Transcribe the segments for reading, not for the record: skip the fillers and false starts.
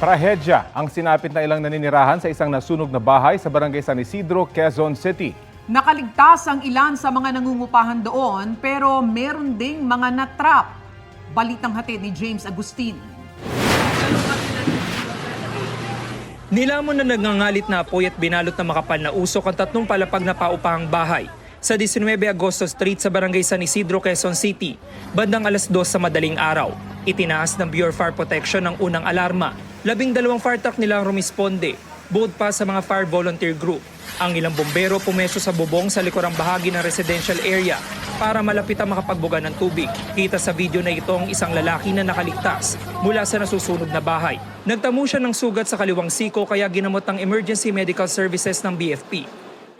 Trahedya ang sinapit na ilang naninirahan sa isang nasunog na bahay sa barangay San Isidro, Quezon City. Nakaligtas ang ilan sa mga nangungupahan doon pero meron ding mga natrap. Balitang hatid ni James Agustin. Nilamon na nagngangalit na apoy at binalot na makapal na usok ang tatlong palapag na paupahang bahay sa 19 Agosto Street sa barangay San Isidro, Quezon City, bandang alas 2 sa madaling araw. Itinaas ng Bureau of Fire Protection ang unang alarma. 12 fire truck nila ang rumisponde, bukod pa sa mga fire volunteer group. Ang ilang bombero pumesto sa bubong sa likurang bahagi ng residential area para malapit ang makapagbuga ng tubig. Kita sa video na ito ang isang lalaki na nakaligtas mula sa nasusunog na bahay. Nagtamo siya ng sugat sa kaliwang siko kaya ginamot ng Emergency Medical Services ng BFP.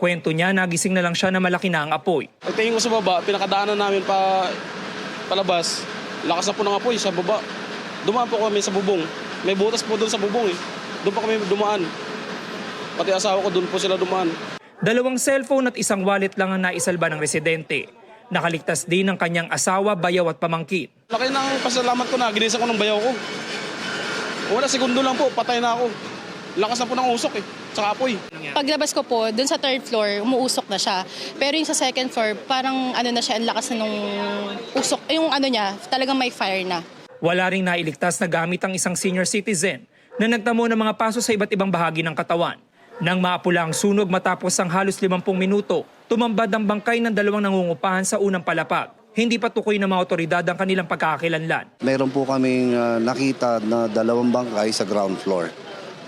Kwento niya, nagising na lang siya na malaki na ang apoy. Pagtingin ko sa baba, pinakadaanan namin palabas. Lakas na po ng apoy sa baba. Dumaan po kami sa bubong. May butas po doon sa bubong eh. Doon pa kami dumaan. Pati asawa ko doon po sila dumaan. 2 cellphone at isang wallet lang ang naisalba ng residente. Nakaligtas din ang kanyang asawa, bayaw at pamangkin. Laki ng pasalamat ko na ginisa ko ng bayaw ko. Wala, segundo lang po, patay na ako. Lakas na po ng usok eh, tsaka apoy. Paglabas ko po, dun sa 3rd floor, umuusok na siya. Pero yung sa 2nd floor, parang ano na siya, ang lakas na nung usok. Yung ano niya, talagang may fire na. Wala ring nailigtas na gamit ang isang senior citizen na nagtamo ng mga paso sa iba't ibang bahagi ng katawan. Nang maapula ang sunog matapos ang halos 50 minuto, tumambad ang bangkay ng 2 nangungupahan sa unang palapag. Hindi pa tukoy ng mga otoridad ang kanilang pagkakakilanlan. Meron po kaming nakita na 2 bangkay sa ground floor.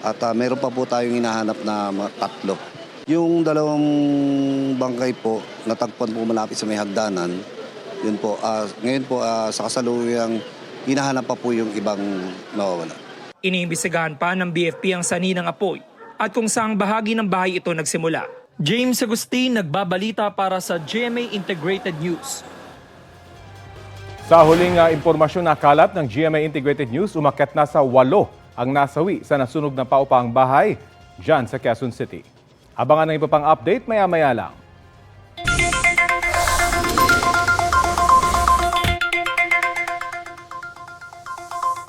At meron pa po tayong hinahanap na 3. Yung 2 bangkay po, natagpuan po malapit sa may hagdanan. Yun po, ngayon po sa kasaluyang hinahanap pa po yung ibang nawawala. Iniimbestigahan pa ng BFP ang sanhi ng apoy at kung saang bahagi ng bahay ito nagsimula. James Agustin, nagbabalita para sa GMA Integrated News. Sa huling impormasyon na kalat ng GMA Integrated News, umakyat na sa 8 ang nasawi sa nasunog na paupahang bahay dyan sa Quezon City. Abangan ng iba pang update maya-maya lang.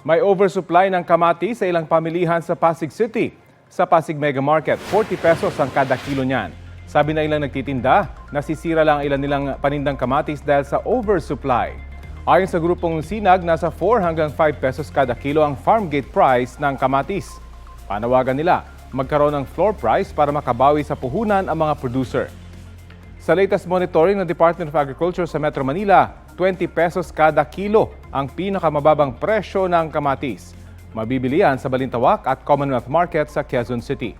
May oversupply ng kamatis sa ilang pamilihan sa Pasig City. Sa Pasig Mega Market, 40 pesos ang kada kilo niyan. Sabi na ilang nagtitinda, nasisira lang ilan nilang panindang kamatis dahil sa oversupply. Ayon sa grupong Sinag, nasa 4 hanggang 5 pesos kada kilo ang farm gate price ng kamatis. Panawagan nila, magkaroon ng floor price para makabawi sa puhunan ang mga producer. Sa latest monitoring ng Department of Agriculture sa Metro Manila, 20 pesos kada kilo ang pinakamababang presyo ng kamatis. Mabibili yan sa Balintawak at Commonwealth Market sa Quezon City.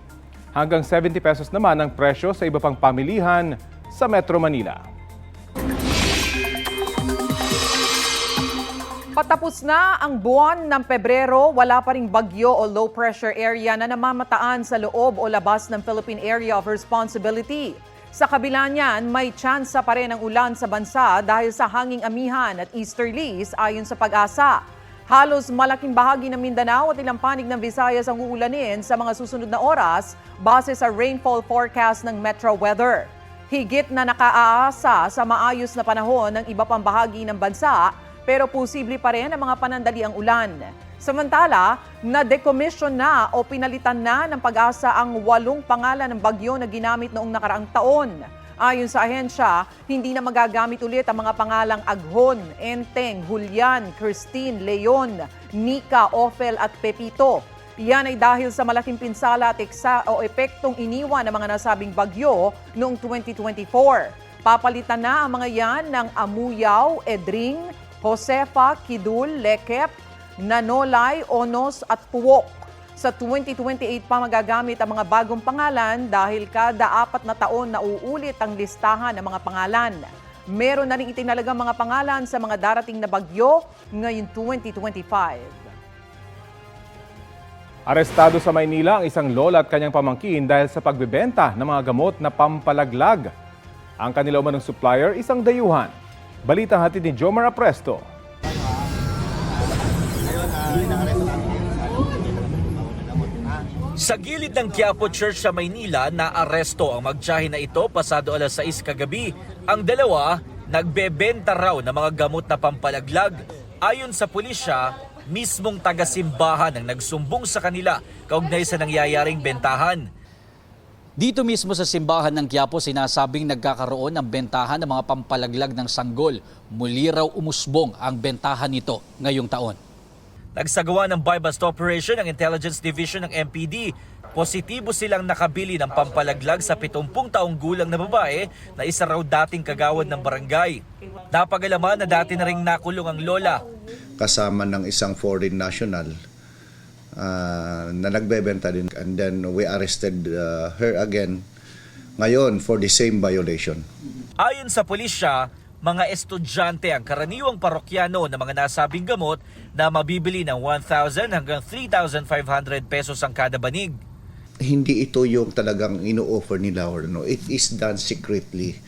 Hanggang 70 pesos naman ang presyo sa iba pang pamilihan sa Metro Manila. Patapos na ang buwan ng Pebrero, wala pa ring bagyo o low pressure area na namamataan sa loob o labas ng Philippine Area of Responsibility. Sa kabila niyan, may tsansa pa rin ang ulan sa bansa dahil sa hanging amihan at easterlies ayon sa Pag-asa. Halos malaking bahagi ng Mindanao at ilang panig ng Visayas ang uulanin sa mga susunod na oras base sa rainfall forecast ng Metro Weather. Higit na nakaaasa sa maayos na panahon ng iba pang bahagi ng bansa pero posible pa rin ang mga panandaliang ulan. Samantala, na-decommission na o pinalitan na ng Pag-asa ang 8 pangalan ng bagyo na ginamit noong nakaraang taon. Ayon sa ahensya, hindi na magagamit ulit ang mga pangalang Aghon, Enteng, Julian, Christine, Leon, Nika, Ophel at Pepito. Yan ay dahil sa malaking pinsala at epektong iniwan ng mga nasabing bagyo noong 2024. Papalitan na ang mga yan ng Amuyao, Edring, Josefa, Kidul, Lekep, Nanolay, Onos at Puwok. Sa 2028 pa magagamit ang mga bagong pangalan dahil kada 4 na taon na uulit ang listahan ng mga pangalan. Meron na rin itinalagang mga pangalan sa mga darating na bagyo ngayong 2025. Arestado sa Maynila ang isang lola at kanyang pamangkin dahil sa pagbebenta ng mga gamot na pampalaglag. Ang kanila umanong supplier, isang dayuhan. Balitang hatid ni Jomar Apresto. Sa gilid ng Quiapo Church sa Maynila, naaresto ang magtiyahe na ito pasado alas 6 kagabi. Ang dalawa, nagbebenta raw ng mga gamot na pampalaglag. Ayon sa pulisya, mismong taga-simbahan ang nagsumbong sa kanila kaugnay sa nangyayaring bentahan. Dito mismo sa simbahan ng Quiapo, sinasabing nagkakaroon ng bentahan ng mga pampalaglag ng sanggol. Muli raw umusbong ang bentahan nito ngayong taon. Nagsagawa ng buy-bust operation ng Intelligence Division ng MPD. Positibo silang nakabili ng pampalaglag sa 70 taong gulang na babae na isa raw dating kagawad ng barangay. Napag-alaman na dati na ring nakulong ang lola. Kasama ng isang foreign national na nagbebenta din. And then we arrested her again ngayon for the same violation. Ayon sa pulisya, mga estudyante ang karaniwang parokyano ng mga nasabing gamot na mabibili ng 1,000 hanggang 3,500 pesos ang kada banig. Hindi ito yung talagang ino-offer nila or no. It is done secretly.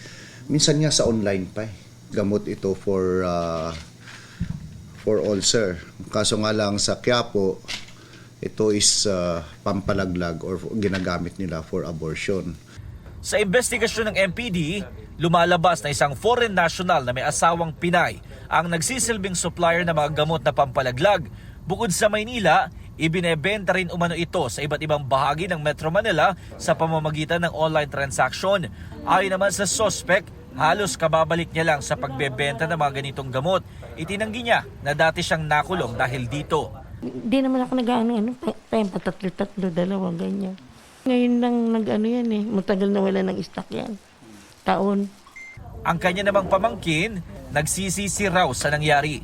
Minsan nga sa online pa. Gamot ito for ulcer. Kaso nga lang sa Quiapo, ito is pampalaglag or ginagamit nila for abortion. Sa investigasyon ng MPD, lumalabas na isang foreign national na may asawang Pinay ang nagsisilbing supplier ng mga gamot na pampalaglag. Bukod sa Maynila, ibinebenta rin umano ito sa iba't ibang bahagi ng Metro Manila sa pamamagitan ng online transaction. Ayon naman sa suspect, halos kababalik niya lang sa pagbebenta ng mga ganitong gamot. Itinanggi niya na dati siyang nakulong dahil dito. Hindi naman ako tatlo, dalawa, ganyan. Ngayon lang yan eh. Matagal na wala ng stock yan. Taon. Ang kanya namang pamangkin, nagsisisi raw sa nangyari.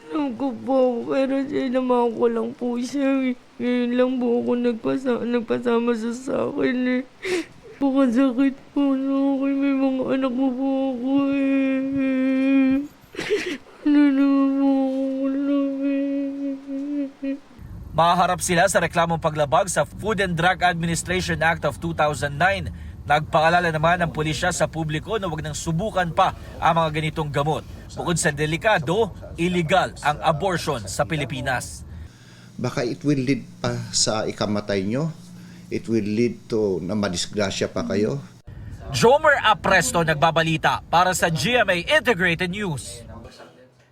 Alam ko po, pero naman ko lang po siya. Ngayon lang po ako nagpasama sa akin eh. Sakit po na ako. May mga anak mo po ako eh. Ano naman po ako Maharap sila sa reklamong paglabag sa Food and Drug Administration Act of 2009. Nagpaalala naman ng pulisya sa publiko na huwag nang subukan pa ang mga ganitong gamot. Bukod sa delikado, illegal ang abortion sa Pilipinas. Baka it will lead pa sa ikamatay nyo. It will lead to na madisgrasya pa kayo. Jomer Apresto nagbabalita para sa GMA Integrated News.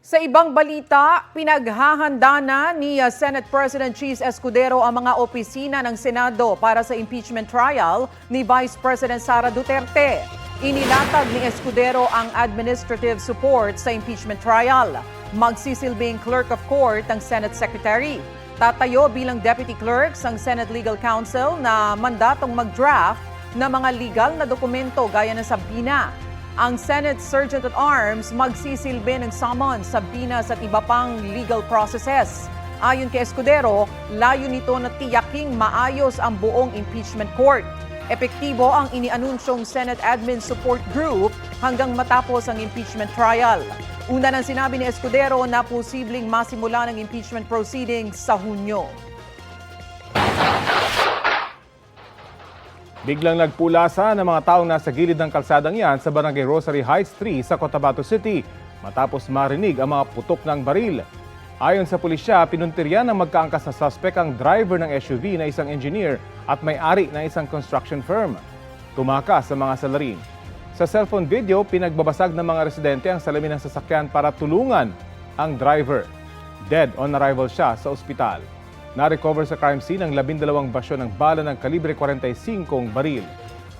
Sa ibang balita, pinaghahanda na ni Senate President Cheese Escudero ang mga opisina ng Senado para sa impeachment trial ni Vice President Sara Duterte. Inilatag ni Escudero ang administrative support sa impeachment trial. Magsisilbing clerk of court ang Senate Secretary. Tatayo bilang deputy clerks ang Senate Legal Counsel na mandatong mag-draft ng mga legal na dokumento gaya ng sabina. Ang Senate Sergeant-at-Arms magsisilbi ng summons, sabinas at iba pang legal processes. Ayon kay Escudero, layo nito na tiyaking maayos ang buong impeachment court. Epektibo ang inianunsyong Senate Admin Support Group hanggang matapos ang impeachment trial. Una nang sinabi ni Escudero na posibleng masimula ng impeachment proceedings sa Hunyo. Biglang nagpulasa ng mga taong nasa gilid ng kalsadang yan sa Barangay Rosary Heights 3 sa Cotabato City matapos marinig ang mga putok ng baril. Ayon sa pulisya, pinuntiryan ng magkaangkas na suspect ang driver ng SUV na isang engineer at may-ari ng isang construction firm. Tumakas sa mga salarin. Sa cellphone video, pinagbabasag ng mga residente ang salamin ng sasakyan para tulungan ang driver. Dead on arrival siya sa ospital. Na-recover sa crime scene ang 12 basyo ng bala ng kalibre 45 baril.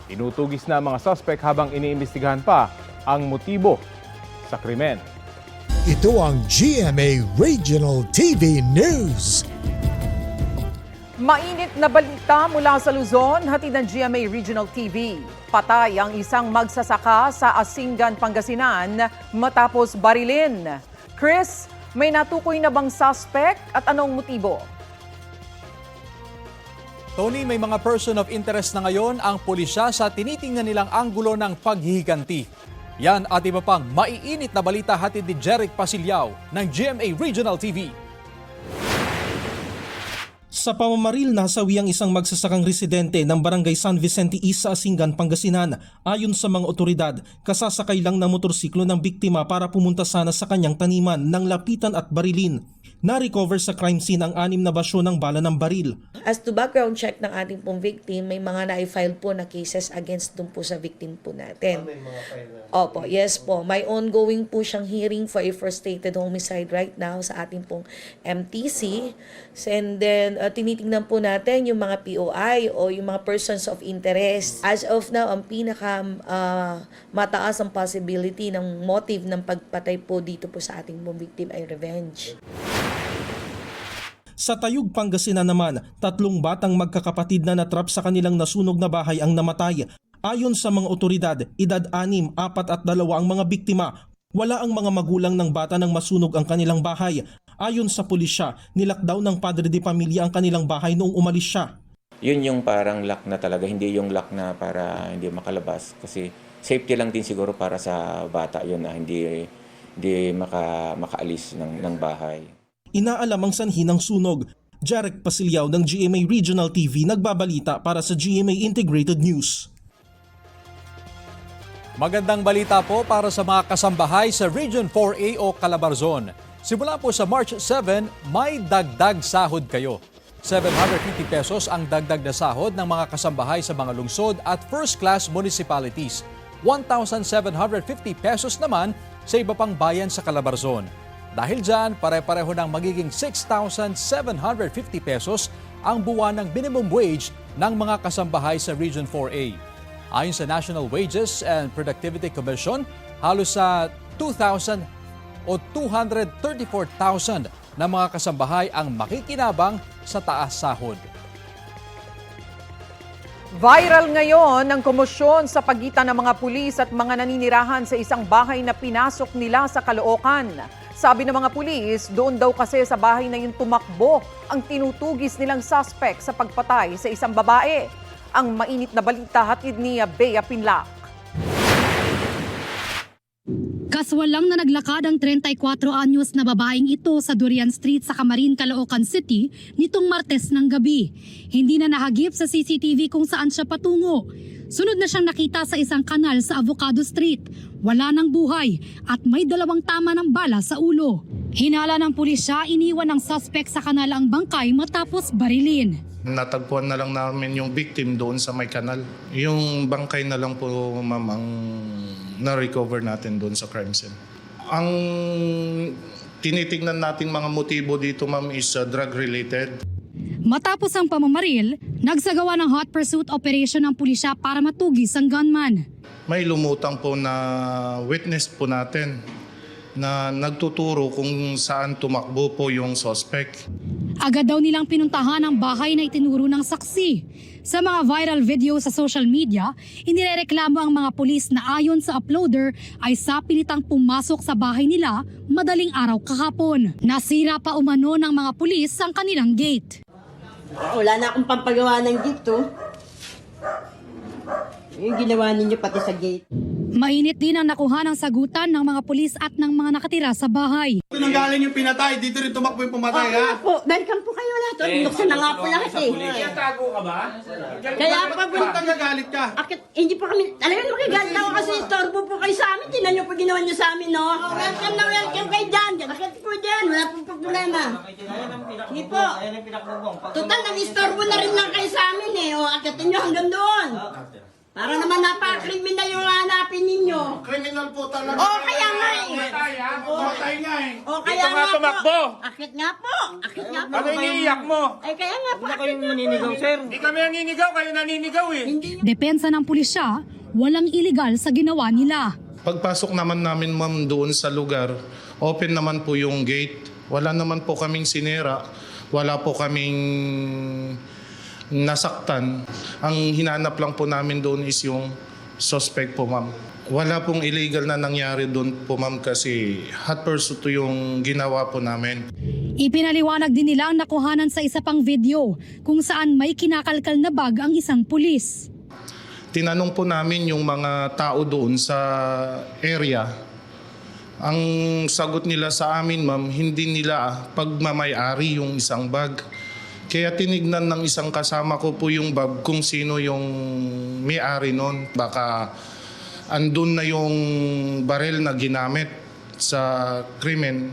Inutugis na ang mga suspect habang iniimbestigahan pa ang motibo sa krimen. Ito ang GMA Regional TV News. Mainit na balita mula sa Luzon, hatid ng GMA Regional TV. Patay ang isang magsasaka sa Asingan, Pangasinan matapos barilin. Chris, may natukoy na bang suspect at anong motibo? Tony, may mga person of interest na ngayon ang pulisya sa tinitingnan nilang anggulo ng paghihiganti. Yan at iba pang maiinit na balita hatid ni Jeric Pasilyao ng GMA Regional TV. Sa pamamaril, nasawi ang isang magsasakang residente ng Barangay San Vicente East sa Asingan, Pangasinan. Ayon sa mga otoridad, kasasakay lang na motorsiklo ng biktima para pumunta sana sa kanyang taniman nang lapitan at barilin. Na-recover sa crime scene ang 6 na basyo ng bala ng baril. As to background check ng ating pong victim, may mga na-file po na cases against dun po sa victim po natin. Opo, yes po. May ongoing po siyang hearing for a frustrated homicide right now sa ating pong MTC. And then, tinitingnan po natin yung mga POI o yung mga persons of interest. As of now, ang pinaka mataas ang possibility ng motive ng pagpatay po dito po sa ating pong victim ay revenge. Sa Tayug, Pangasinan naman, 3 batang magkakapatid na natrap sa kanilang nasunog na bahay ang namatay. Ayon sa mga otoridad, edad 6, 4 at 2 ang mga biktima. Wala ang mga magulang ng bata nang masunog ang kanilang bahay. Ayon sa pulisya, nilakdaw ng padre de pamilya ang kanilang bahay noong umalis siya. Yun yung parang lock na talaga, hindi yung lock na para hindi makalabas. Kasi safety lang din siguro para sa bata yun na hindi makaalis ng bahay. Inaalam ang sanhi ng sunog. Jarek Pasilyaw ng GMA Regional TV nagbabalita para sa GMA Integrated News. Magandang balita po para sa mga kasambahay sa Region 4A o Calabarzon. Simula po sa March 7, may dagdag sahod kayo. 750 pesos ang dagdag na sahod ng mga kasambahay sa mga lungsod at first-class municipalities. 1,750 pesos naman sa iba pang bayan sa Calabarzon. Dahil dyan, pare-pareho ng magiging 6,750 pesos ang buwan ng minimum wage ng mga kasambahay sa Region 4A. Ayon sa National Wages and Productivity Commission, halos sa 2,000 o 234,000 na mga kasambahay ang makikinabang sa taas sahod. Viral ngayon ang komosyon sa pagitan ng mga pulis at mga naninirahan sa isang bahay na pinasok nila sa Caloocan. Sabi ng mga pulis, doon daw kasi sa bahay na yun tumakbo ang tinutugis nilang suspect sa pagpatay sa isang babae. Ang mainit na balita hatid ni Bea Pinlac. Kaswalang na naglakad ang 34 anyos na babaeng ito sa Durian Street sa Camarin, Caloocan City nitong Martes ng gabi. Hindi na nahagip sa CCTV kung saan siya patungo. Sunod na siyang nakita sa isang kanal sa Avocado Street. Wala ng buhay at may 2 tama ng bala sa ulo. Hinala ng pulisya, iniwan ng suspect sa kanal ang bangkay matapos barilin. Natagpuan na lang namin yung victim doon sa may kanal. Yung bangkay na lang po, ma'am, ang na-recover natin doon sa crime scene. Ang tinitingnan nating mga motibo dito, ma'am, is drug-related. Matapos ang pamamaril, nagsagawa ng hot pursuit operation ng pulisya para matugis ang gunman. May lumutang po na witness po natin na nagtuturo kung saan tumakbo po yung suspect. Agad daw nilang pinuntahan ang bahay na itinuro ng saksi. Sa mga viral video sa social media, inirereklamo ang mga pulis na ayon sa uploader ay sapilitang pumasok sa bahay nila madaling araw kahapon. Nasira pa umano ng mga pulis ang kanilang gate. Wala na akong pampagawa ng gate, oh. Yung ginawa ninyo pati sa gate. Mainit din ang nakuha ng sagutan ng mga pulis at ng mga nakatira sa bahay. Ito nang galing yung pinatay, dito rin tumakbo yung pumatay, ha? Po, balikan po kayo lahat. Buksan na nga po lahat, eh. Kaya tago ka ba? Kaya pa po. Ba't nagagalit ka? Hindi po kami, talagang makigalit ako kasi istorbo po kayo sa amin. Tinan niyo po ginawa niyo sa amin, no? Welcome na welcome kayo dyan. Bakit po dyan? Wala pong problema. Sige po. Total, nag-istorbo na rin lang kayo sa amin, eh. O, akitin niyo hanggang doon. Para naman napaka-criminal yung hanapin ninyo. Criminal po talaga. Oo, kaya nga eh. Pumatay nga eh. O, kaya nga po. Akit nga po. Akit nga po. Ano iniiyak mo? Ay, kaya nga po. Akit nga po. Sir. Hindi kami naninigaw, kayo naninigaw eh. Depensa ng pulisya, walang iligal sa ginawa nila. Pagpasok naman namin, ma'am, doon sa lugar, open naman po yung gate. Wala naman po kaming sinera. Wala po kaming nasaktan. Ang hinanap lang po namin doon is yung suspect po, ma'am. Wala pong illegal na nangyari doon po, ma'am, kasi hot pursuit yung ginawa po namin. Ipinaliwanag din nila ang nakuhanan sa isa pang video kung saan may kinakalkal na bag ang isang pulis. Tinanong po namin yung mga tao doon sa area. Ang sagot nila sa amin, ma'am, hindi nila pagmamayari yung isang bag. Kaya tinignan ng isang kasama ko po yung bag kung sino yung may-ari nun. Baka andun na yung baril na ginamit sa krimen.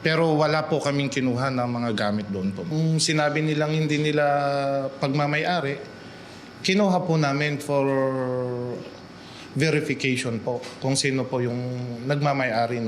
Pero wala po kaming kinuha ng mga gamit doon po. Kung sinabi nilang hindi nila pagmamayari, kinuha po namin for verification po kung sino po yung nagmamayari.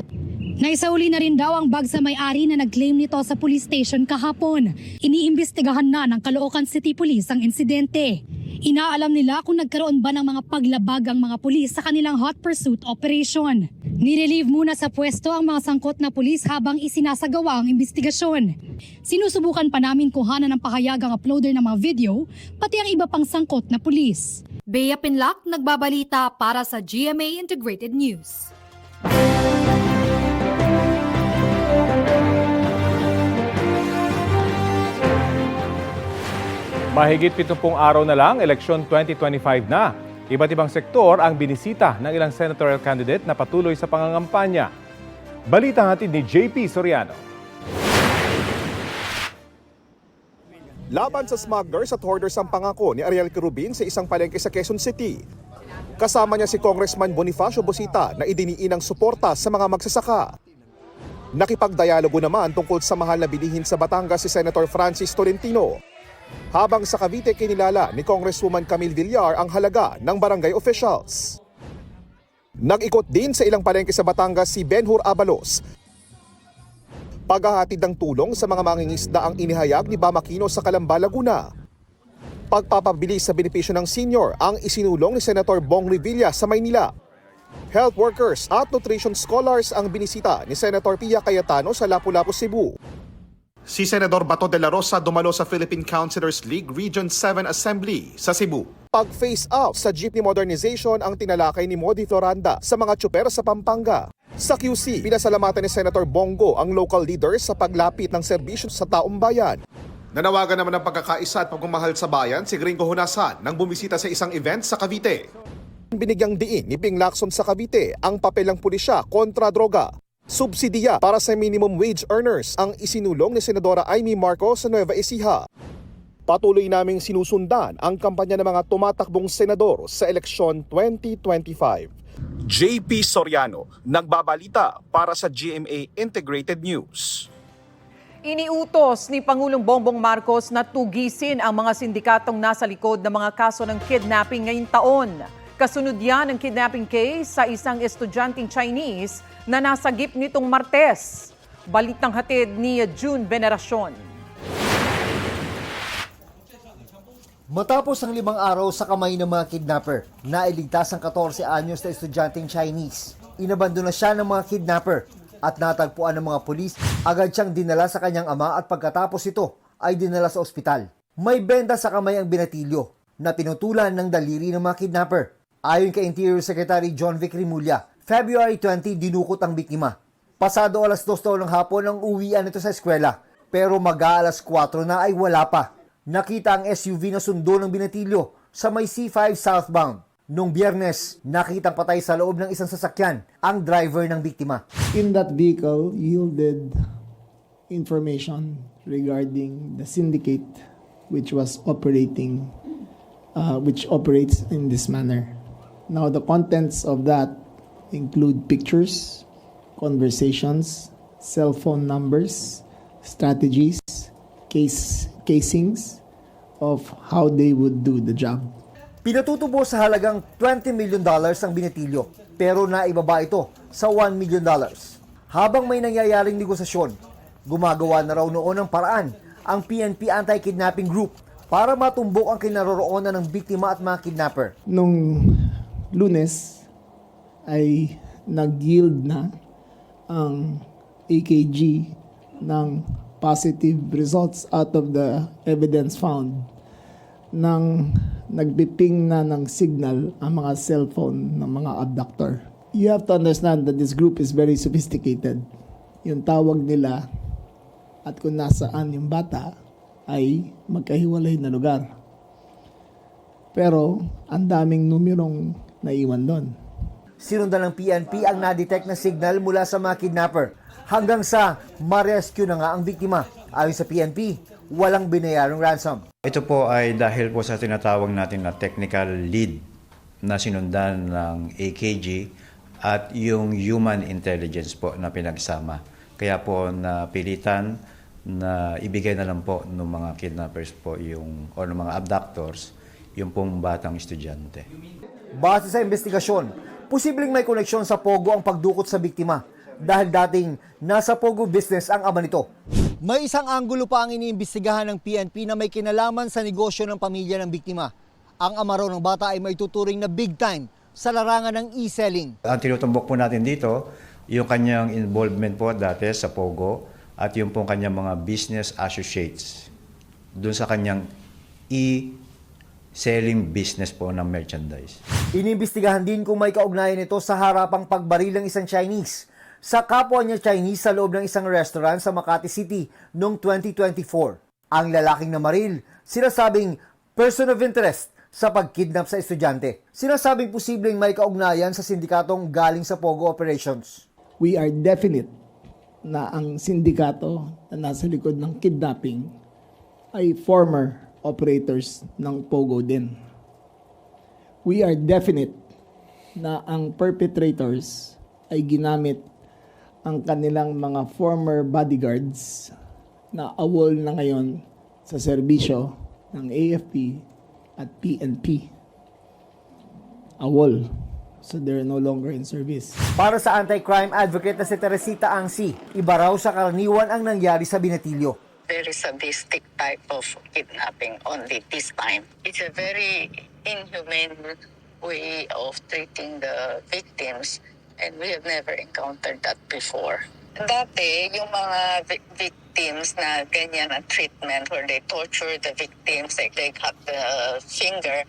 Naisauli na rin daw ang bag sa may-ari na nag-claim nito sa police station kahapon. Iniimbestigahan na ng Caloocan City Police ang insidente. Inaalam nila kung nagkaroon ba ng mga paglabag ang mga pulis sa kanilang hot pursuit operation. Nirelieve muna sa pwesto ang mga sangkot na pulis habang isinasagawa ang investigasyon. Sinusubukan pa namin kuhanan ng pahayag ang uploader ng mga video, pati ang iba pang sangkot na pulis. Bea Pinlac, nagbabalita para sa GMA Integrated News. Mahigit 70 araw na lang, eleksyon 2025 na. Iba't ibang sektor ang binisita ng ilang senatorial candidate na patuloy sa pangangampanya. Balita hatid ni JP Soriano. Laban sa smugglers at hoarders ang pangako ni Ariel Quirubin sa isang palengke sa Quezon City. Kasama niya si Congressman Bonifacio Busita na idiniin ang suporta sa mga magsasaka. Nakipagdialogo naman tungkol sa mahal na bilihin sa Batangas si Senator Francis Tolentino. Habang sa Cavite kinilala ni Congresswoman Camille Villar ang halaga ng barangay officials. Nag-ikot din sa ilang palengke sa Batangas si Benhur Abalos. Paghahatid ng tulong sa mga mangingisda ang inihayag ni Bam Aquino sa Calamba, Laguna. Pagpapabilis sa benepisyo ng senior ang isinulong ni Senator Bong Revilla sa Maynila. Health workers at nutrition scholars ang binisita ni Senator Pia Cayetano sa Lapu-Lapu, Cebu. Si Senador Bato de la Rosa dumalo sa Philippine Councilors League Region 7 Assembly sa Cebu. Pag-face out sa jeepney modernization ang tinalakay ni Modi Floranda sa mga tsuper sa Pampanga. Sa QC, pinasalamatan ni Senator Bongo ang local leaders sa paglapit ng serbisyo sa taong bayan. Nanawagan naman ng pagkakaisa at pagmamahal sa bayan si Gringo Honasan nang bumisita sa isang event sa Cavite. Binigyang diin ni Ping Lacson sa Cavite ang papel ng pulisya kontra droga. Subsidiya para sa minimum wage earners ang isinulong ni Senadora Amy Marcos sa Nueva Ecija. Patuloy naming sinusundan ang kampanya ng mga tumatakbong senador sa eleksyon 2025. JP Soriano, nagbabalita para sa GMA Integrated News. Iniutos ni Pangulong Bongbong Marcos na tugisin ang mga sindikatong nasa likod ng mga kaso ng kidnapping ngayong taon. Kasunod yan ang kidnapping case sa isang estudyanteng Chinese na nasagip nitong Martes. Balitang hatid ni June Veneracion. Matapos ang 5 araw sa kamay ng mga kidnapper, nailigtas ang 14 anyos na estudyanteng Chinese. Inabandona siya ng mga kidnapper at natagpuan ng mga pulis. Agad siyang dinala sa kanyang ama at pagkatapos ito ay dinala sa ospital. May benda sa kamay ang binatilyo na pinutulan ng daliri ng mga kidnapper. Ayon kay Interior Secretary John Vic Rimulya, February 20 dinukot ang biktima. Pasado alas 2 ng hapon ang uwian nito sa eskwela, pero mag-aalas 4 na ay wala pa. Nakita ang SUV na sundo ng binatilyo sa may C5 southbound. Noong Biyernes, nakitang patay sa loob ng isang sasakyan ang driver ng biktima. In that vehicle yielded information regarding the syndicate which was operating, which operates in this manner. Now, the contents of that include pictures, conversations, cell phone numbers, strategies, casings of how they would do the job. Pinatutubo sa halagang $20 million ang binatilyo, pero naibaba ito sa $1 million. Habang may nangyayaring negosasyon, gumagawa na raw noon ng paraan ang PNP Anti-Kidnapping Group para matumbok ang kinaroroonan ng biktima at mga kidnapper. Nung Lunes ay nag-yield na ang AKG ng positive results out of the evidence found nang nagbiping na ng signal ang mga cellphone ng mga abductor. You have to understand that this group is very sophisticated. Yung tawag nila at kung nasaan yung bata ay magkahiwalay na lugar. Pero ang daming numerong naiwan doon. Sinundan ng PNP ang na-detect na signal mula sa mga kidnapper hanggang sa ma-rescue na nga ang biktima. Ayon sa PNP, walang binayarang ransom. Ito po ay dahil po sa tinatawag natin na technical lead na sinundan ng AKG at yung human intelligence po na pinagsama. Kaya po napilitan na ibigay na lang po ng mga kidnappers po yung, o ng mga abductors yung pong batang estudyante. Base sa investigasyon, posibleng may koneksyon sa Pogo ang pagdukot sa biktima dahil dating nasa Pogo business ang ama nito. May isang anggulo pa ang iniimbestigahan ng PNP na may kinalaman sa negosyo ng pamilya ng biktima. Ang ama raw ng bata ay may tuturing na big time sa larangan ng e-selling. Ang tinutumbok po natin dito, yung kanyang involvement po dati sa Pogo at yung pong kanyang mga business associates doon sa kanyang e-selling business po ng merchandise. Iniimbestigahan din kung may kaugnayan ito sa harapang pagbaril ng isang Chinese sa kapwa niya Chinese sa loob ng isang restaurant sa Makati City noong 2024. Ang lalaking namaril, sinasabing person of interest sa pagkidnap sa estudyante. Sinasabing posibleng may kaugnayan sa sindikatong galing sa Pogo operations. We are definite na ang sindikato na nasa likod ng kidnapping ay former operators ng Pogo din. We are definite na ang perpetrators ay ginamit ang kanilang mga former bodyguards na awol na ngayon sa serbisyo ng AFP at PNP. Awol. So they're no longer in service. Para sa anti-crime advocate na si Teresita Angsi, iba raw sa karaniwan ang nangyari sa Binatilyo. Very sadistic type of kidnapping only this time. It's a very inhumane way of treating the victims and we have never encountered that before. Dati, yung mga victims na ganyan ang treatment where they torture the victims, like they cut the finger,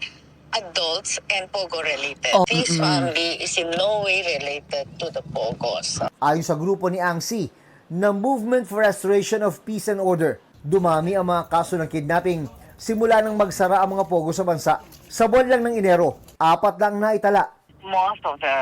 adults and Pogo related. This family is in no way related to the Pogos. Ayon sa grupo ni Angsi, ng Movement for Restoration of Peace and Order, dumami ang mga kaso ng kidnapping simula nang magsara ang mga Pogo sa bansa. Sa buwan lang ng Enero, 4 lang naitala. Most of the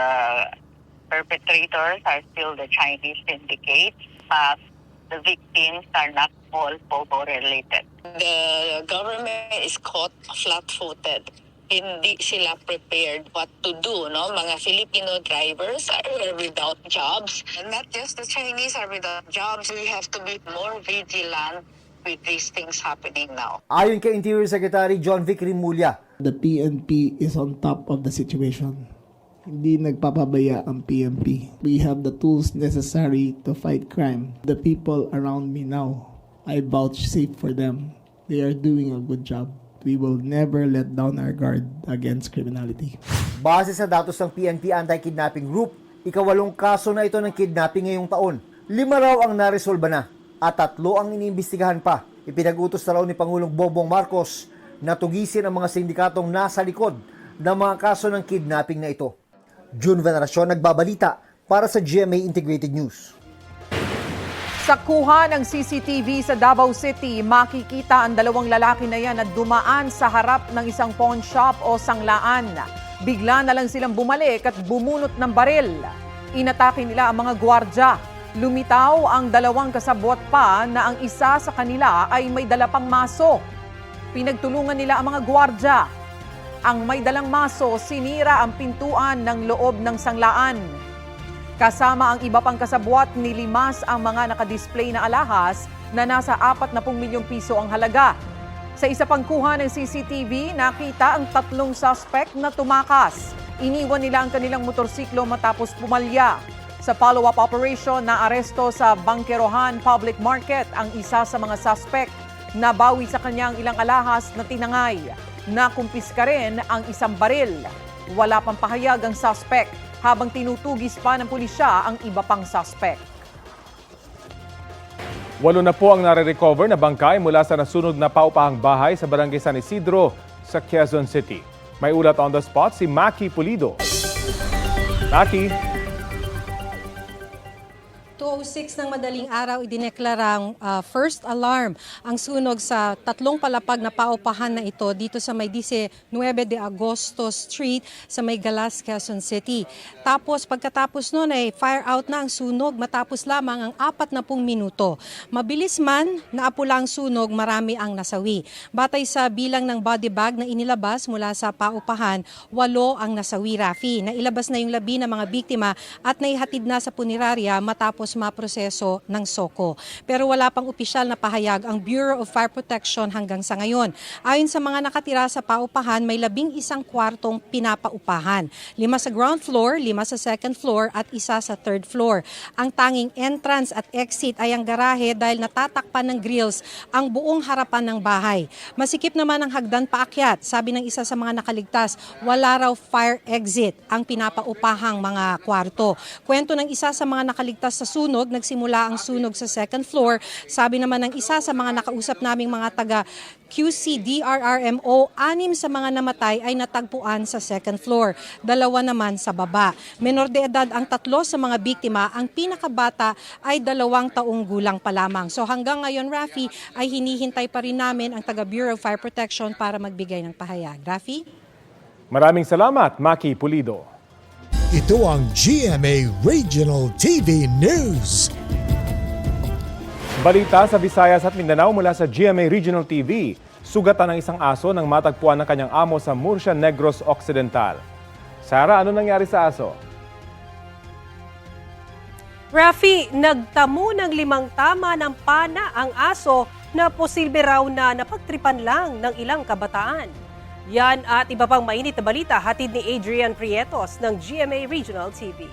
perpetrators are still the Chinese syndicates, but the victims are not all Pogo related. The government is caught flat-footed. Hindi sila prepared what to do, no? Mga Filipino drivers are without jobs. And not just the Chinese are without jobs. We have to be more vigilant with these things happening now. Ayon kay Interior Secretary John Vic Rimulya, The PNP is on top of the situation. Hindi nagpapabaya ang PNP. We have the tools necessary to fight crime. The people around me now, I vouchsafe for them. They are doing a good job. We will never let down our guard against criminality. Base sa datos ng PNP Anti-Kidnapping Group, 8 kaso na ito ng kidnapping ngayong taon. 5 raw ang naresolba na at 3 ang iniimbestigahan pa. Ipinag-utos na raw ni Pangulong Bongbong Marcos na tugisin ang mga sindikatong nasa likod ng mga kaso ng kidnapping na ito. June Veneracion nagbabalita para sa GMA Integrated News. Sa kuha ng CCTV sa Davao City, makikita ang 2 lalaki na yan na dumaan sa harap ng isang pawn shop o sanglaan. Bigla na lang silang bumalik at bumunot ng baril. Inatake nila ang mga gwardya. Lumitaw ang 2 kasabwat pa na ang isa sa kanila ay may dala pang maso. Pinagtulungan nila ang mga gwardya. Ang may dalang maso, sinira ang pintuan ng loob ng sanglaan. Kasama ang iba pang kasabwat, nilimas ang mga nakadisplay na alahas na nasa 40 milyong piso ang halaga. Sa isa pang kuha ng CCTV, nakita ang 3 suspect na tumakas. Iniwan nila ang kanilang motorsiklo matapos pumalya. Sa follow-up operation, naaresto sa Bangkerohan Public Market ang isa sa mga suspect. Nabawi sa kanyang ilang alahas na tinangay. Nakumpiska rin ang isang baril. Wala pang pahayag ang suspect habang tinutugis pa ng pulisya ang iba pang suspect. 8 na po ang nare-recover na bangkay mula sa nasunog na paupahang bahay sa Barangay San Isidro sa Quezon City. May ulat on the spot si Maki Pulido. Maki. 2:06 ng madaling araw, idineklarang first alarm ang sunog sa 3 palapag na paupahan na ito dito sa may 19 de Agosto Street sa may Galas, Quezon City. Tapos pagkatapos noon ay fire out na ang sunog matapos lamang ang 40 minuto. Mabilis man, naapula ang sunog, marami ang nasawi. Batay sa bilang ng body bag na inilabas mula sa paupahan, 8 ang nasawi, Rafi. Nailabas na yung labi ng mga biktima at naihatid na sa punerarya matapos maproseso ng SOCO. Pero wala pang opisyal na pahayag ang Bureau of Fire Protection hanggang sa ngayon. Ayon sa mga nakatira sa paupahan, may 11 kwartong pinapaupahan. 5 sa ground floor, 5 sa second floor at 1 sa third floor. Ang tanging entrance at exit ay ang garahe dahil natatakpan ng grills ang buong harapan ng bahay. Masikip naman ang hagdan paakyat. Sabi ng isa sa mga nakaligtas, wala raw fire exit ang pinapaupahang mga kwarto. Kwento ng isa sa mga nakaligtas sa sunog, nagsimula ang sunog sa second floor. Sabi naman ng isa sa mga nakausap naming mga taga QCDRRMO, 6 sa mga namatay ay natagpuan sa second floor, 2 naman sa baba. Menor de edad ang 3 sa mga biktima, ang pinakabata ay 2 taong gulang pa lamang. So hanggang ngayon, Rafi, ay hinihintay pa rin namin ang taga Bureau of Fire Protection para magbigay ng pahayag. Rafi? Maraming salamat, Maki Pulido. Ito ang GMA Regional TV News. Balita sa Visayas at Mindanao mula sa GMA Regional TV. Sugatan ng isang aso nang matagpuan ng kanyang amo sa Murcia Negros Occidental. Sarah, ano nangyari sa aso? Rafi, nagtamo ng 5 tama ng pana ang aso na posible raw na napagtripan lang ng ilang kabataan. Yan at iba pang mainit na balita hatid ni Adrian Prietos ng GMA Regional TV.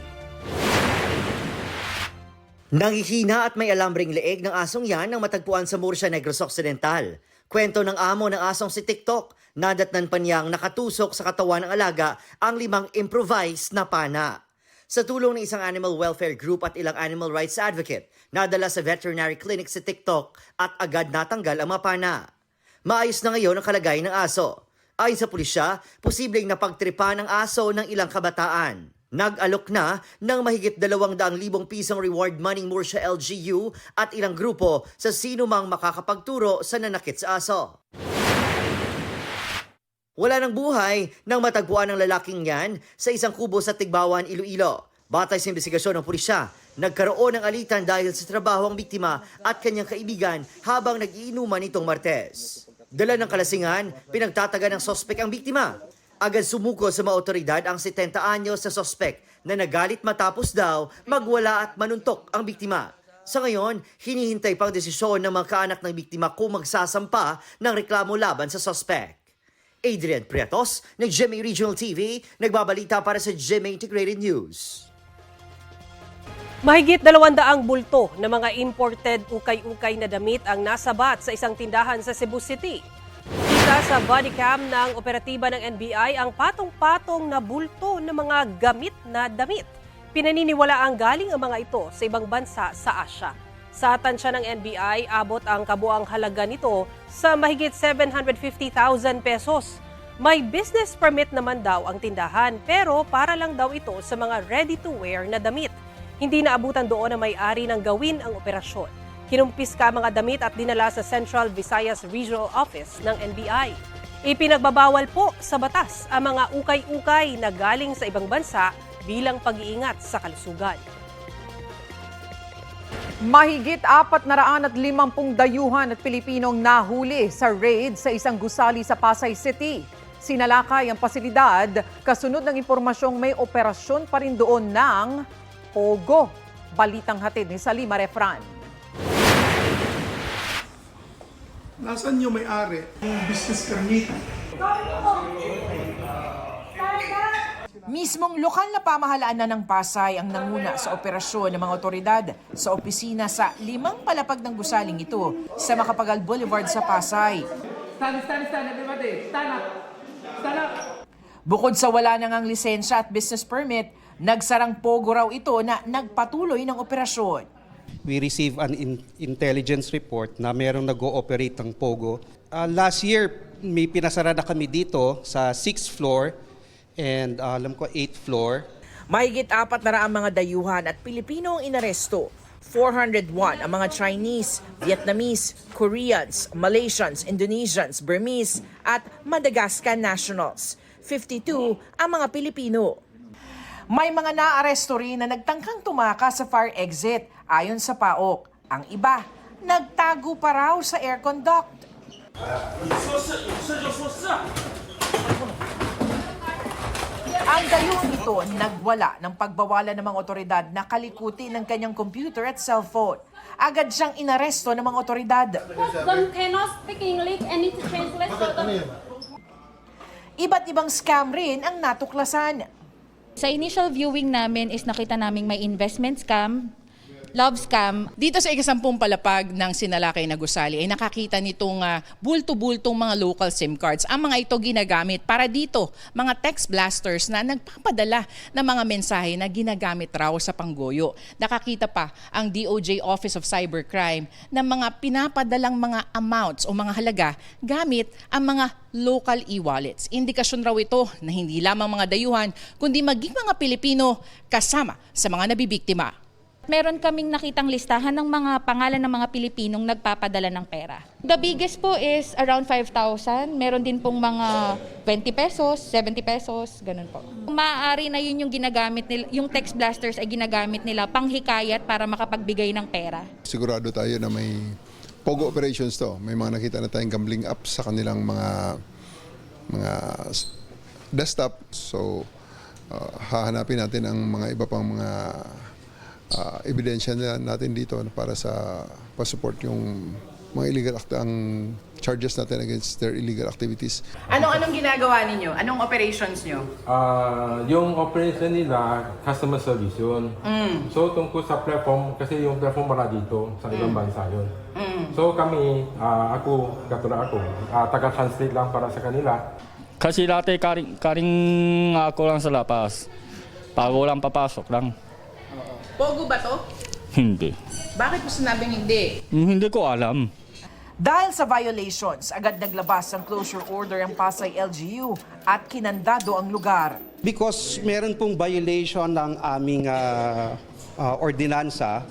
Nangihina at may alambreng leeg ng asong yan nang matagpuan sa Murcia Negros Occidental. Kwento ng amo ng asong si TikTok, nadatnan pa niyang nakatusok sa katawan ng alaga ang 5 improvised na pana. Sa tulong ng isang animal welfare group at ilang animal rights advocate, nadala sa veterinary clinic si TikTok at agad natanggal ang mga pana. Maayos na ngayon ang kalagayan ng aso. Ayon sa pulisya, posibleng napagtripa ng aso ng ilang kabataan. Nag-alok na ng mahigit 200,000 pisong reward money Murcia LGU at ilang grupo sa sino mang makakapagturo sa nanakit sa aso. Wala nang buhay nang matagpuan ng lalaking yan sa isang kubo sa Tigbawan, Iloilo. Batay sa investigasyon ng pulisya, nagkaroon ng alitan dahil sa trabaho ang biktima at kanyang kaibigan habang nag-iinuman nitong Martes. Dala ng kalasingan, pinagtataga ng sospek ang biktima. Agad sumuko sa mga otoridad ang 70 anyos sa sospek na nagalit matapos daw magwala at manuntok ang biktima. Sa ngayon, hinihintay pang desisyon ng mga kaanak ng biktima kung magsasampa ng reklamo laban sa sospek. Adrian Prietos ng GMA Regional TV, nagbabalita para sa GMA Integrated News. Mahigit 200 bulto na mga imported ukay-ukay na damit ang nasabat sa isang tindahan sa Cebu City. Kita sa body cam ng operatiba ng NBI ang patong-patong na bulto ng mga gamit na damit. Pinaniniwala ang galing ang mga ito sa ibang bansa sa Asia. Sa tansya ng NBI, abot ang kabuang halaga nito sa mahigit 750,000 pesos. May business permit naman daw ang tindahan pero para lang daw ito sa mga ready-to-wear na damit. Hindi naabutan doon na may-ari ng gawin ang operasyon. Kinumpiska mga damit at dinala sa Central Visayas Regional Office ng NBI. Ipinagbabawal po sa batas ang mga ukay-ukay na galing sa ibang bansa bilang pag-iingat sa kalusugan. Mahigit 450 dayuhan at Pilipinong nahuli sa raid sa isang gusali sa Pasay City. Sinalakay ang pasilidad kasunod ng impormasyong may operasyon pa rin doon ng Pogo. Balitang hatid ni Salima Refran. Nasaan yung may-ari? Yung business permit. Mismong lokal na pamahalaan na ng Pasay ang nanguna sa operasyon ng mga otoridad sa opisina sa 5 palapag ng gusaling ito sa Macapagal Boulevard sa Pasay. Stand everybody. Stand up. Stand up. Bukod sa wala nang ang lisensya at business permit, nagsarang pogo raw ito na nagpatuloy ng operasyon. We receive an intelligence report na mayroong nag-ooperate ng pogo. Last year, may pinasara na kami dito sa 6th floor and alam ko 8th floor. Mahigit 400 mga dayuhan at Pilipino ang inaresto. 401 ang mga Chinese, Vietnamese, Koreans, Malaysians, Indonesians, Burmese at Madagascar nationals. 52 ang mga Pilipino. May mga naaresto rin na nagtangkang tumakas sa fire exit ayon sa PAOK. Ang iba, nagtago pa raw sa aircon duct. Ang Dayuhan ito nagwala ng pagbawalan ng mga otoridad na kalikuti ng kanyang computer at cellphone. Agad siyang inaresto ng mga otoridad. Cannot speak English and need to translate for them. Iba't ibang scam rin ang natuklasan. Sa initial viewing namin is nakita namin may investment scam, love scam. Dito sa ikasampung palapag ng Sinalakay na gusali ay nakakita nitong bulto-bultong mga local SIM cards. Ang mga ito ginagamit para dito, mga text blasters na nagpapadala ng mga mensahe na ginagamit raw sa panggoyo. Nakakita pa ang DOJ Office of Cybercrime ng mga pinapadalang mga amounts o mga halaga gamit ang mga local e-wallets. Indikasyon raw ito na hindi lamang mga dayuhan, kundi maging mga Pilipino kasama sa mga nabibiktima. Meron kaming nakitang listahan ng mga pangalan ng mga Pilipinong nagpapadala ng pera. The biggest po is around 5,000. Meron din pong mga 20 pesos, 70 pesos, ganun po. Maaari na yun yung ginagamit nila, yung text blasters ay ginagamit nila panghikayat para makapagbigay ng pera. Sigurado tayo na may POGO operations to. May mga nakita na tayong gambling apps sa kanilang mga desktop. So, hahanapin natin ang mga iba pang mga ebidensya natin dito para sa pa-support yung mga illegal ang charges natin against their illegal activities. Anong ginagawa ninyo? Anong operations nyo? Yung operation nila, customer service yun. So tungkol sa platform, kasi yung platform wala dito, sa ibang bansa yun. So kami, katulad ako, taga-translate lang para sa kanila. Kasi dati karing ako lang sa lapas. Bago lang papasok lang. Pogo ba to? Hindi. Bakit mo sinabing hindi? Hindi ko alam. Dahil sa violations, agad naglabas ng closure order ang Pasay LGU at kinandado ang lugar. Because meron pong violation ng aming ordinansa,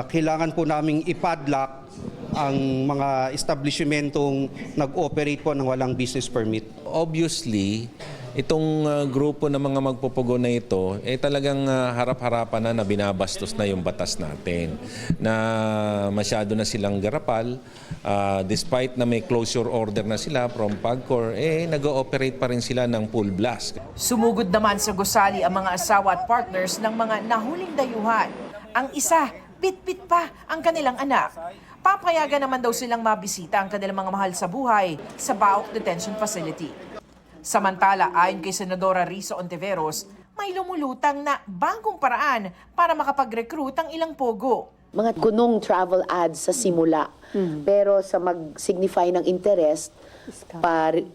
kailangan po naming ipadlock ang mga establishmentong nag-operate po ng walang business permit. Obviously, itong grupo ng mga magpupugo na ito, talagang harap-harapan na binabastos na yung batas natin. Na masyado na silang garapal, despite na may closure order na sila from PAGCOR, nag-ooperate pa rin sila ng full blast. Sumugod naman sa gusali ang mga asawa at partners ng mga nahuling dayuhan. Ang isa, bit-bit pa ang kanilang anak. Papayagan naman daw silang mabisita ang kanilang mga mahal sa buhay sa Baok Detention Facility. Samantala, ayon kay Senadora Risa Ontiveros, may lumulutang na bagong paraan para makapag-recruit ang ilang pogo. Mga gunong travel ads sa simula, pero sa mag-signify ng interest, parang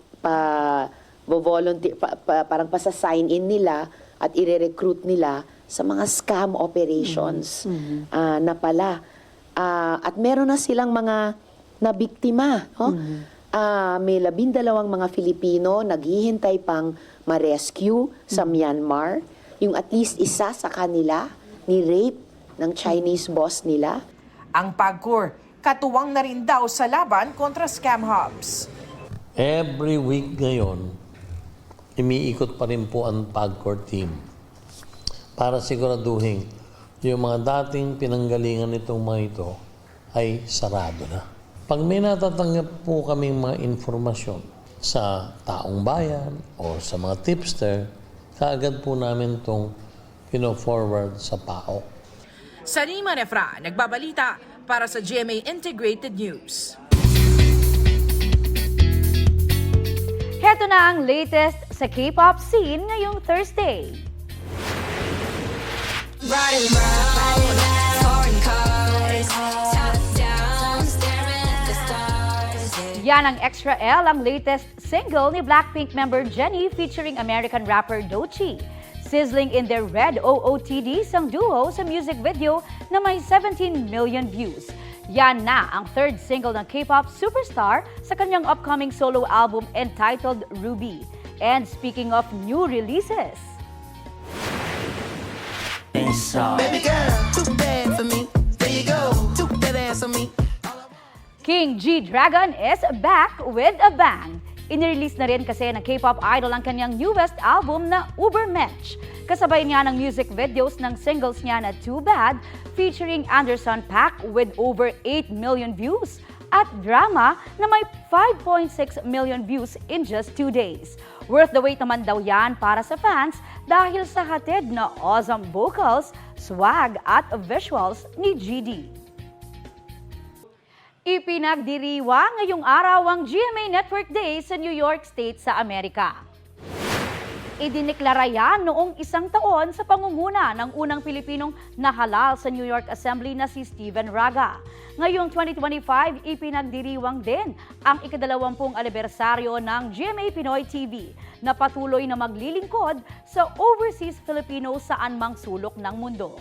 pasa-sign in nila at ire-recruit nila sa mga scam operations na pala. At meron na silang mga nabiktima. May 12 mga Filipino naghihintay pang ma-rescue sa Myanmar. Yung at least isa sa kanila ni-rape ng Chinese boss nila. Ang PAGCOR, katuwang na rin daw sa laban kontra scam hubs. Every week ngayon, umiikot pa rin po ang PAGCOR team para siguraduhin yung mga dating pinanggalingan nitong mga ito ay sarado na. Pag may natatanggap po kaming mga informasyon sa taong bayan o sa mga tipster, kaagad po namin itong pino-forward sa PAOK. Sarima Refra, nagbabalita para sa GMA Integrated News. Heto na ang latest sa K-pop scene ngayong Thursday. Yan ang Extra L, ang latest single ni Blackpink member Jennie featuring American rapper Doechii. Sizzling in their red OOTD sang duo sa music video na may 17 million views. Yan na ang third single ng K-pop superstar sa kanyang upcoming solo album entitled Ruby. And speaking of new releases, Baby girl, too bad for me. There you go, too that ass on me. King G-Dragon is back with a bang. Inirelease na rin kasi ng K-pop idol ang kanyang newest album na Ubermensch. Kasabay niya ng music videos ng singles niya na Too Bad featuring Anderson .Paak with over 8 million views at drama na may 5.6 million views in just 2 days. Worth the wait naman daw yan para sa fans dahil sa hatid na awesome vocals, swag at visuals ni GD. Ipinagdiriwa ngayong araw ang GMA Network Day sa New York State sa Amerika. Idineklara yan noong 1 taon sa pangunguna ng unang Pilipinong nahalal sa New York Assembly na si Steven Raga. Ngayong 2025, ipinagdiriwang din ang ika-20 anibersaryo ng GMA Pinoy TV na patuloy na maglilingkod sa overseas Filipinos saan mang sulok ng mundo.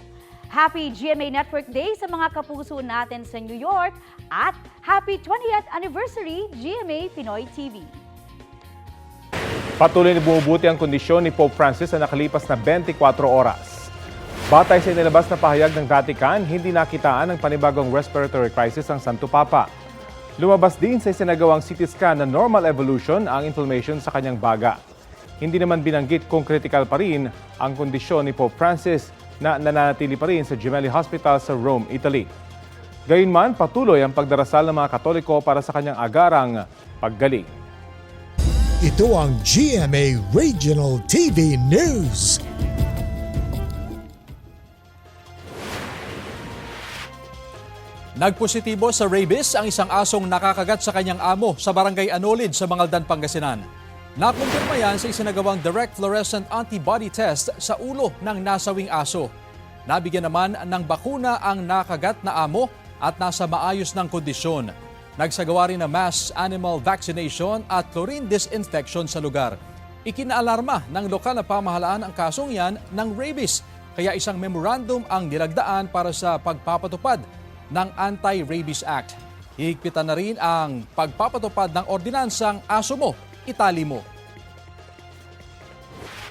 Happy GMA Network Day sa mga kapuso natin sa New York at Happy 20th Anniversary GMA Pinoy TV. Patuloy na bumubuti ang kondisyon ni Pope Francis sa nakalipas na 24 oras. Batay sa inilabas na pahayag ng Vatican, hindi nakitaan ang panibagong respiratory crisis ang Santo Papa. Lumabas din sa isinagawang CT scan na normal evolution ang inflammation sa kanyang baga. Hindi naman binanggit kung critical pa rin ang kondisyon ni Pope Francis na nananatili pa rin sa Gemelli Hospital sa Rome, Italy. Gayunman, patuloy ang pagdarasal ng mga Katoliko para sa kanyang agarang paggaling. Ito ang GMA Regional TV News. Nagpositibo sa rabies ang isang asong nakakagat sa kanyang amo sa Barangay Anolid sa Mangaldan, Pangasinan. Nakumpirma yan sa isinagawang direct fluorescent antibody test sa ulo ng nasawing aso. Nabigyan naman ng bakuna ang nakagat na amo at nasa maayos ng kondisyon. Nagsagawa rin ng mass animal vaccination at chlorine disinfection sa lugar. Ikinaalarma ng lokal na pamahalaan ang kasong yan ng rabies, kaya isang memorandum ang nilagdaan para sa pagpapatupad ng Anti-Rabies Act. Hihigpitan na rin ang pagpapatupad ng ordinansang Aso Mo, Itali Mo.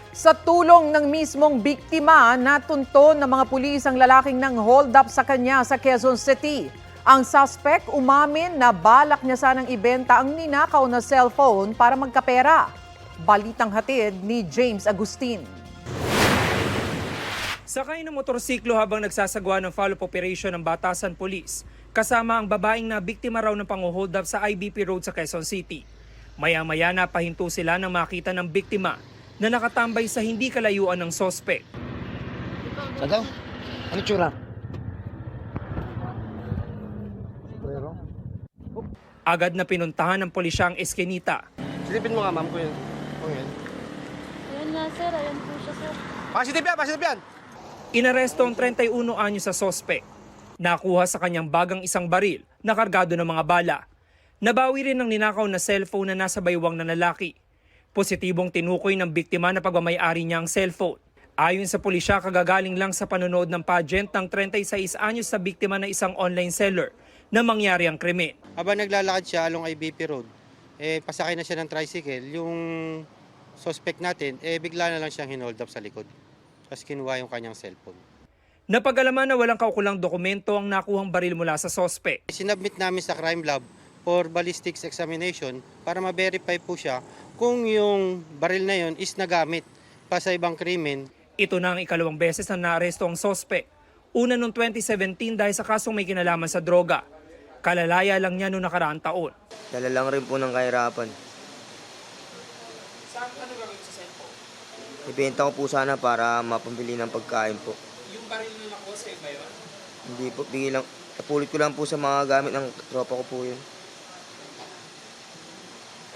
Sa tulong ng mismong biktima, natunton ng mga pulis ang lalaking nang hold up sa kanya sa Quezon City. Ang suspect umamin na balak niya sanang ibenta ang ninakaw na cellphone para magkapera. Balitang hatid ni James Agustin. Sakay ng motorsiklo habang nagsasagawa ng follow-up operation ng Batasan Police, kasama ang babaeng na biktima raw ng pang-hold up sa IBP Road sa Quezon City. Maya-maya na pahinto sila nang makita ng biktima na nakatambay sa hindi kalayuan ng sospek. Sa daw? Ano tsura? Agad na pinuntahan ng pulisya ang eskinita. Silipin mo nga, ma'am, ko yun. Ayan nga sir, ayan po siya sir. Pasitip yan! Inaresto ang 31 anyo sa sospek. Nakuha sa kanyang bagang isang baril na kargado ng mga bala. Nabawi rin ang ninakaw na cellphone na nasa baywang na lalaki. Positibong tinukoy ng biktima na pagmamayari niya ang cellphone. Ayon sa pulisya, kagagaling lang sa panonood ng pageant ng 36 anyos sa biktima na isang online seller na mangyari ang krimen. Habang naglalakad siya along IBP Road, pasakay na siya ng tricycle. Yung suspect natin, bigla na lang siyang hinold up sa likod. Tapos kinuha yung kanyang cellphone. Napag-alaman na walang kaukulang dokumento ang nakuhang baril mula sa sospek. Sinubmit namin sa crime lab for ballistics examination para ma-verify po siya kung yung baril na yun is nagamit pa sa ibang krimen. Ito na ang ikalawang beses na naaresto ang sospek. Una noong 2017 dahil sa kasong may kinalaman sa droga. Kalalaya lang niya noong nakaraang taon. Dala lang rin po ng kahirapan. Ano gagawin sa cellphone? Ibenta ko po sana para mapambili ng pagkain po. Yung baril na nakuha sa'yo ba yun? Hindi po, bigyan lang. Napulit ko lang po sa mga gamit ng tropa ko po yun.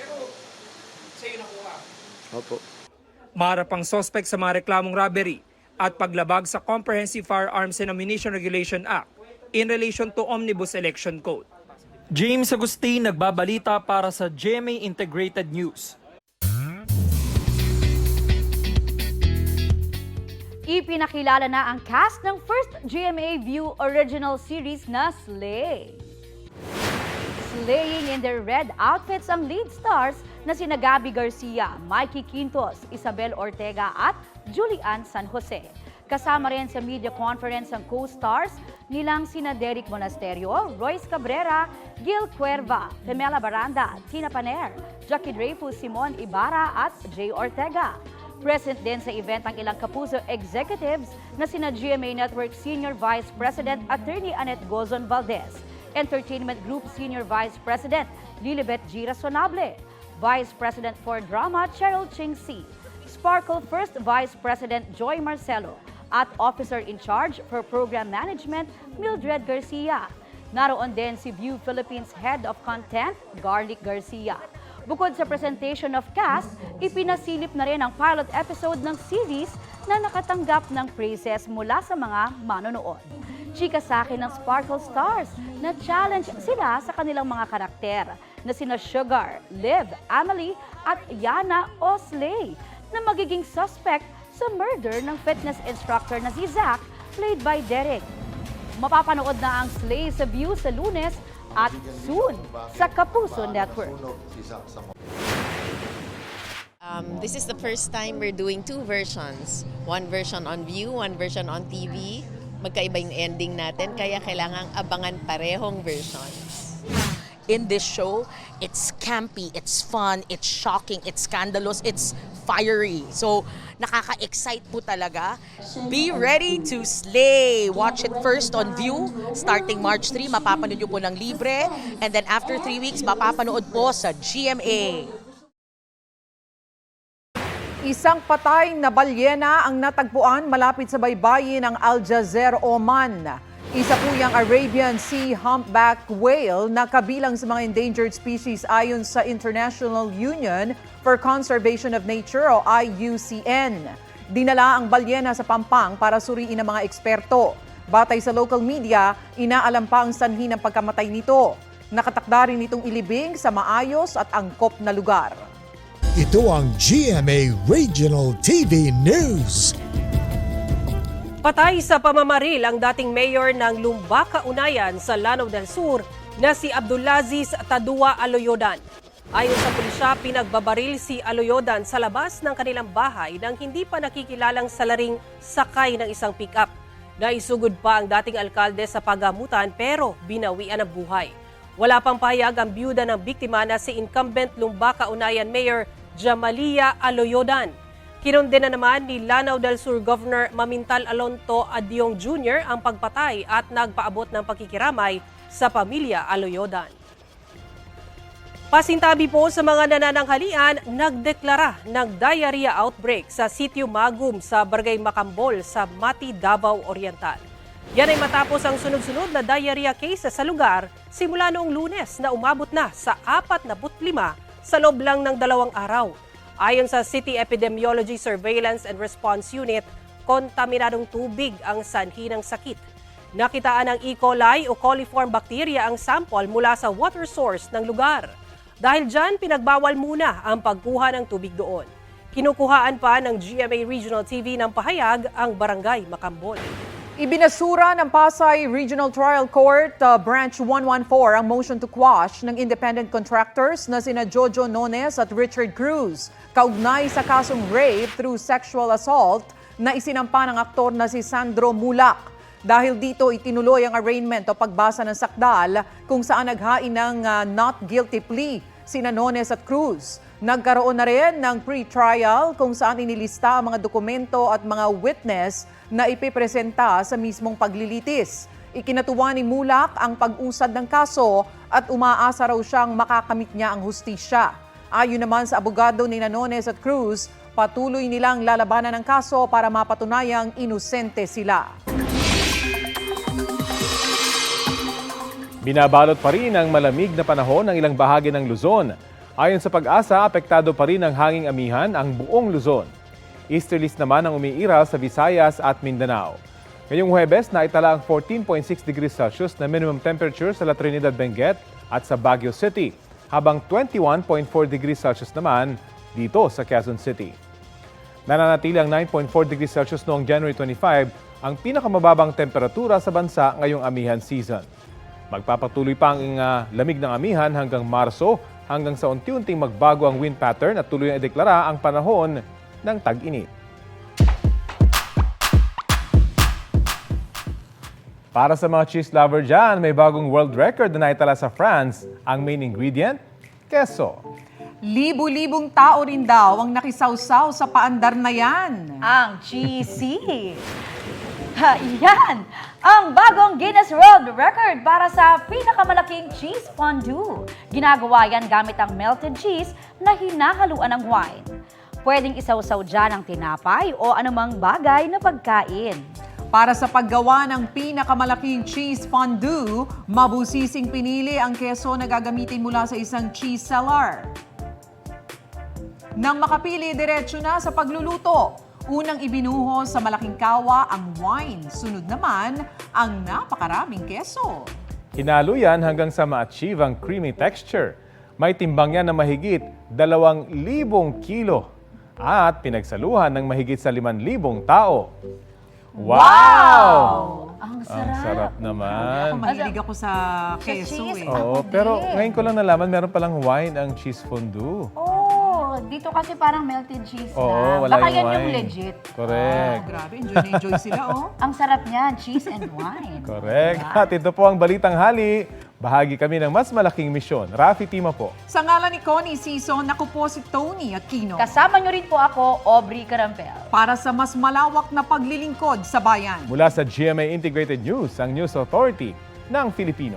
Pero sa'yo nakuha? Opo. Maharap ang suspect sa mga reklamong robbery at paglabag sa Comprehensive Firearms and Ammunition Regulation Act in relation to Omnibus Election Code. James Agustin, nagbabalita para sa GMA Integrated News. Ipinakilala na ang cast ng first GMA View original series na Slay. Slaying in their red outfits ang lead stars na sina Gabby Garcia, Mikey Quintos, Isabel Ortega at Julian San Jose. Kasama rin sa media conference ang co-stars nilang sina Derek Monasterio, Royce Cabrera, Gil Cuerva, Pamela Baranda, Tina Paner, Jackie Dreyfus, Simon Ibarra at Jay Ortega. Present din sa event ang ilang Kapuso executives na sina GMA Network Senior Vice President Attorney Annette Gozon Valdez, Entertainment Group Senior Vice President Lilibet G. Razonable, Vice President for Drama Cheryl Ching-Si, Sparkle First Vice President Joy Marcelo, at Officer in Charge for Program Management Mildred Garcia. Naroon din si View Philippines Head of Content Garlic Garcia. Bukod sa presentation of cast, ipinasilip na rin ang pilot episode ng series na nakatanggap ng praises mula sa mga manonood. Chika sa akin ng Sparkle Stars na challenge sila sa kanilang mga karakter na sina Sugar, Liv, Amelie at Yana Osley na magiging suspect sa murder ng fitness instructor na si Zach, played by Derek. Mapapanood na ang Slay sa View sa Lunes at soon sa Kapuso Network. This is the first time we're doing two versions. One version on View, one version on TV. Magkaiba yung ending natin, kaya kailangang abangan parehong versions. In this show, it's campy, it's fun, it's shocking, it's scandalous, it's fiery. So, nakaka-excite po talaga. Be ready to slay! Watch it first on View, starting March 3, mapapanood nyo po ng libre. And then after 3 weeks, mapapanood po sa GMA. Isang patay na balyena ang natagpuan malapit sa baybayin ng Al Jazeera, Oman. Isa po yung Arabian Sea Humpback Whale na kabilang sa mga endangered species ayon sa International Union for Conservation of Nature o IUCN. Dinala ang balyena sa Pampang para suriin ng mga eksperto. Batay sa local media, inaalam pa ang sanhi ng pagkamatay nito. Nakatakda rin itong ilibing sa maayos at angkop na lugar. Ito ang GMA Regional TV News. Patay sa pamamaril ang dating mayor ng Lumbaca, Unayan sa Lanao del Sur na si Abdulaziz Tadua Aloyodan. Ayon sa pulisya, pinagbabaril si Aloyodan sa labas ng kanilang bahay nang hindi pa nakikilalang salaring sakay ng isang pick-up. Naisugod pa ang dating alkalde sa pagamutan pero binawian ang buhay. Wala pang pahayag ang biyuda ng biktima na si incumbent Lumbaca, Unayan Mayor Jamalia Aloyodan. Kinundena naman ni Lanao del Sur Governor Mamintal Alonto Adyong Jr. ang pagpatay at nagpaabot ng pakikiramay sa pamilya Aloyodan. Pasintabi po sa mga nanananghalian, nagdeklara ng diarrhea outbreak sa Sitio Magum sa Barangay Macambol sa Mati, Davao Oriental. Yan ay matapos ang sunod-sunod na diarrhea cases sa lugar simula noong Lunes na umabot na sa 45 sa loob lang ng 2 araw. Ayon sa City Epidemiology Surveillance and Response Unit, kontaminadong tubig ang sanhi ng sakit. Nakitaan ng E. coli o coliform bacteria ang sample mula sa water source ng lugar. Dahil dyan, pinagbawal muna ang pagkuha ng tubig doon. Kinukuhaan pa ng GMA Regional TV ng pahayag ang Barangay Macambol. Ibinasura ng Pasay Regional Trial Court Branch 114 ang motion to quash ng independent contractors na sina Jojo Nones at Richard Cruz kaugnay sa kasong rape through sexual assault na isinampa ng aktor na si Sandro Mulak. Dahil dito itinuloy ang arraignment o pagbasa ng sakdal kung saan naghain ng not guilty plea sina Nones at Cruz. Nagkaroon na rin ng pre-trial kung saan inilista ang mga dokumento at mga witness na ipipresenta sa mismong paglilitis. Ikinatuwa ni Mulak ang pag-usad ng kaso at umaasa raw siyang makakamit niya ang hustisya. Ayon naman sa abogado ni Nones at Cruz, patuloy nilang lalabanan ng kaso para mapatunayang inosente sila. Binabalot pa rin ang malamig na panahon ng ilang bahagi ng Luzon. Ayon sa Pag-asa, apektado pa rin ng hanging amihan ang buong Luzon. Easterlies naman ang umiiral sa Visayas at Mindanao. Ngayong Huwebes, naitala ang 14.6 degrees Celsius na minimum temperature sa La Trinidad, Benguet at sa Baguio City, habang 21.4 degrees Celsius naman dito sa Quezon City. Nananatili ang 9.4 degrees Celsius noong January 25, ang pinakamababang temperatura sa bansa ngayong amihan season. Magpapatuloy pa ang lamig ng amihan hanggang Marso, hanggang sa unti-unting magbago ang wind pattern at tuloy na ideklara ang panahon ng tag-init. Para sa mga cheese lover dyan, may bagong world record na naitala sa France. Ang main ingredient, keso. Libu-libong tao rin daw ang nakisawsaw sa paandar na yan. Ang cheesy. Yan! Ang bagong Guinness World Record para sa pinakamalaking cheese fondue. Ginagawa yan gamit ang melted cheese na hinahaluan ng wine. Pwedeng isawsaw dyan ang tinapay o anumang bagay na pagkain. Para sa paggawa ng pinakamalaking cheese fondue, mabusising pinili ang keso na gagamitin mula sa isang cheese cellar. Nang makapili, diretso na sa pagluluto. Unang ibinuhos sa malaking kawa ang wine. Sunod naman ang napakaraming keso. Hinalo yan hanggang sa ma-achieve ang creamy texture. May timbang yan na mahigit 2,000 kilo at pinagsaluhan ng mahigit sa 5,000 tao. Wow! Ang Ang sarap naman. Ako mahilig ako sa keso eh. Oo, pero ngayon ko lang nalaman, meron palang wine ang cheese fondue. Oh, dito kasi parang melted cheese Oo, na. wala Baka yung Ah, yan yung wine. legit. Correct. Grabe, enjoy na enjoy sila oh. Ang sarap niyan, cheese and wine. Correct. At ito po ang Balitang Hali. Bahagi kami ng mas malaking misyon. Rafi Tima po. Sa ngalan ni Connie Sison, ako po si Tony Aquino. Kasama niyo rin po ako, Aubrey Carampel. Para sa mas malawak na paglilingkod sa bayan. Mula sa GMA Integrated News, ang News Authority ng Filipino.